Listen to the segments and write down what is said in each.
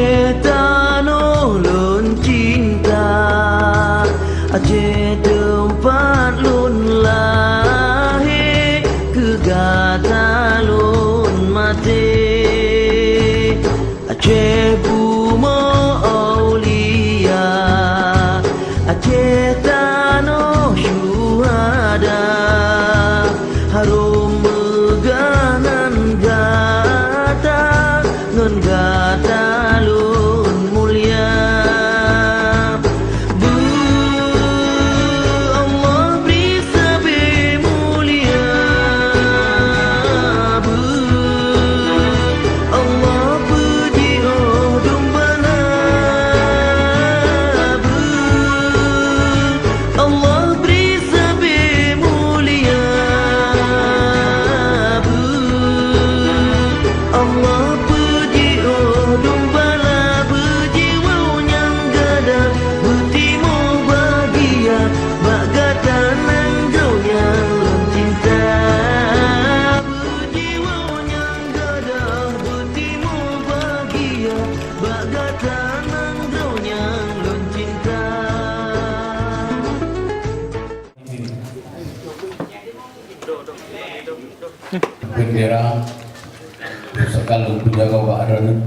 Aceh tanah lun cinta, Aceh tempat lun lahir, kegata lun mati. Aceh bumi aulia, Aceh tanah syuhada, harum meganan gata, ngan gata lun mulia. Allah beri sabi mulia, Allah puji dombana, Allah beri sabi mulia, Allah puji dombana, berjiwa yang gada, bertimu bahagia, bagata nanggau yang lun cinta. Berjiwa yang gada, bertimu bahagia, bagata nanggau yang lun cinta. Bendera sekali penjaga baharan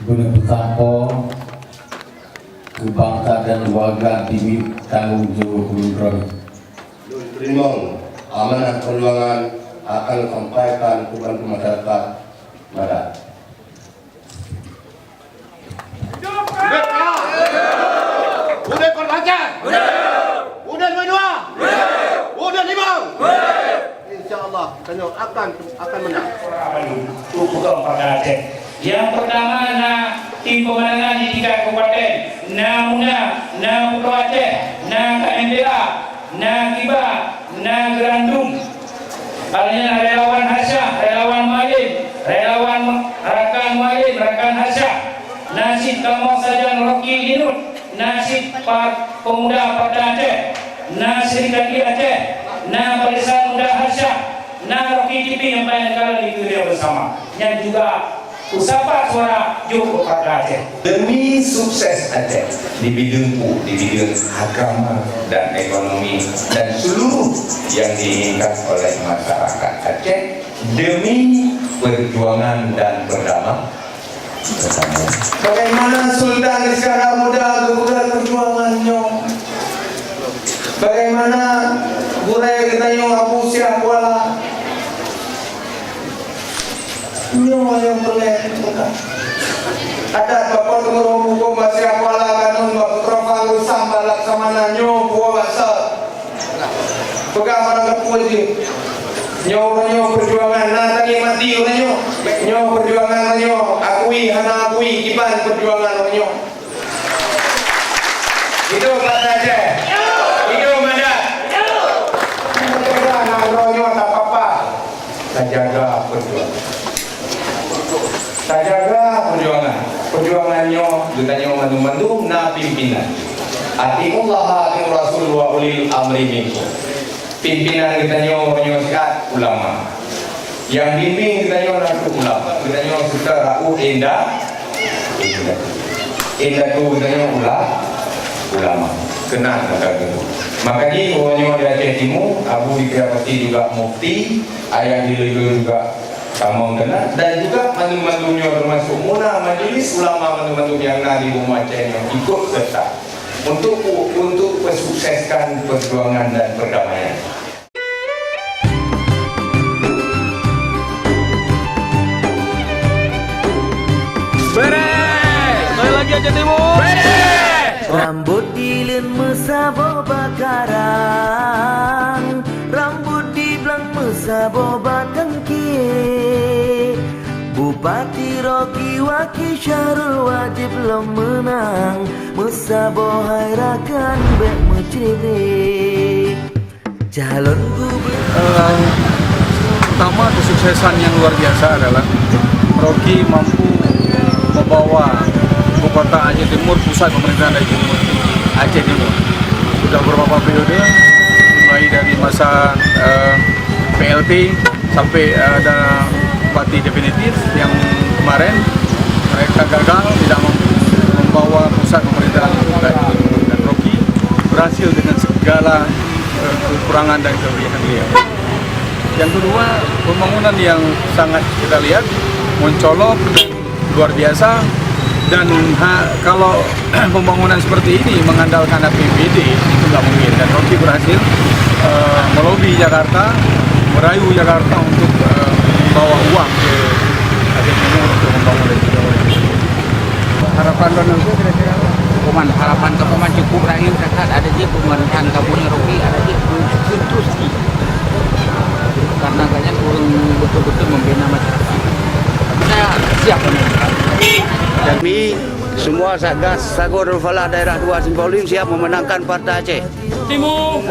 guna bertampo ke bangsa dan warga di tanggung jawab Kulunron. Terima amanah perjuangan akan sampaikan kepada masyarakat Barat. Udah kon baca? Udah dua-dua? Udah lima? InsyaAllah kami akan menang. Untuk pada Aceh. Yang pertama tim pemenangan di tingkat kabupaten, Muna, Pulau Aceh, KMDA, Kiba, Gerandung. Halnya relawan Hasyah, relawan Malim, relawan Rakan Malim, Rakan Hasyah, Nasib Kamal Sajan Rocky Dinut, Nasib Pemuda Pada Aceh, Nasir Kaki Aceh, Barisan Muda Hasyah, Rocky TV yang banyak kali itu bersama, yang juga Usapa Suara Joko Pada Aceh. Demi sukses Aceh di bidang agama dan ekonomi dan seluruh yang diinginkan oleh masyarakat Aceh, demi perjuangan dan berdamai bersama. Bagaimana Sultan Iskandar Muda gugur perjuangannya? Bagaimana Burai kita yang Abu Syah Kuala? Yang boleh ada bapak tunggu hukum bahasa Kuala kanun bapak terang sampai laksamana nyo buah bahasa pegang mana kepuji nyo perjuangan tadi mati nyo perjuangan nyo akui kiban perjuangan nyo itu Pada Aceh itu Mandat nyo tak apa-apa kita jaga perjuangan. Saya jaga perjuangannya ditanya mandu-mandu pimpinan. Atiullah atiur Rasul wa ulil amri minkum. Pimpinan ditanya siat ulama. Yang bimbing ditanya naku ulama. Ditanya sudah raku indah tu ditanya ulama. Kenal kata itu. Makanya orang di Aceh Timur, Abu dikirapati juga mufti, ayah dilihat juga sama kena, dan juga mandu-mandunya termasuk Muna majelis ulama mandu-mandu yang di rumah Aceh yang ikut serta untuk mensukseskan perjuangan dan perdamaian. Sekali lagi Aceh Timur. Rambut dilin mesabo bakaran, rambut di belang mesabo batengki. Bupati Rocky Waki Syarul wajib lo menang, mesabo hairakan bek menciri. Calon gubernur pertama kesuksesan yang luar biasa adalah Rocky mampu membawa ibu kota Aceh Timur, pusat pemerintahan Aceh Timur. Sudah beberapa periode, mulai dari masa PLT sampai ada bupati definitif yang kemarin mereka gagal, tidak mampu membawa pusat pemerintahan dan Rocky berhasil dengan segala kekurangan dan kelebihan beliau. Yang kedua, pembangunan yang sangat kita lihat mencolok dan luar biasa, dan kalau pembangunan seperti ini mengandalkan APBD itu nggak mungkin, dan Rocky berhasil melobi Jakarta, merayu Jakarta untuk membawa uang ke Aceh Timur untuk membangun itu. Harapan Donald itu kira-kira harapan kepaman cukup rakyat dekat ada je pemerintahan kabupaten Rocky ada je terus karena kayaknya kurang betul-betul membina masyarakat. Saya siap Kami semua Satgas Sagor Falah Daerah 2 Simpaulim siap memenangkan Partai Aceh Timur.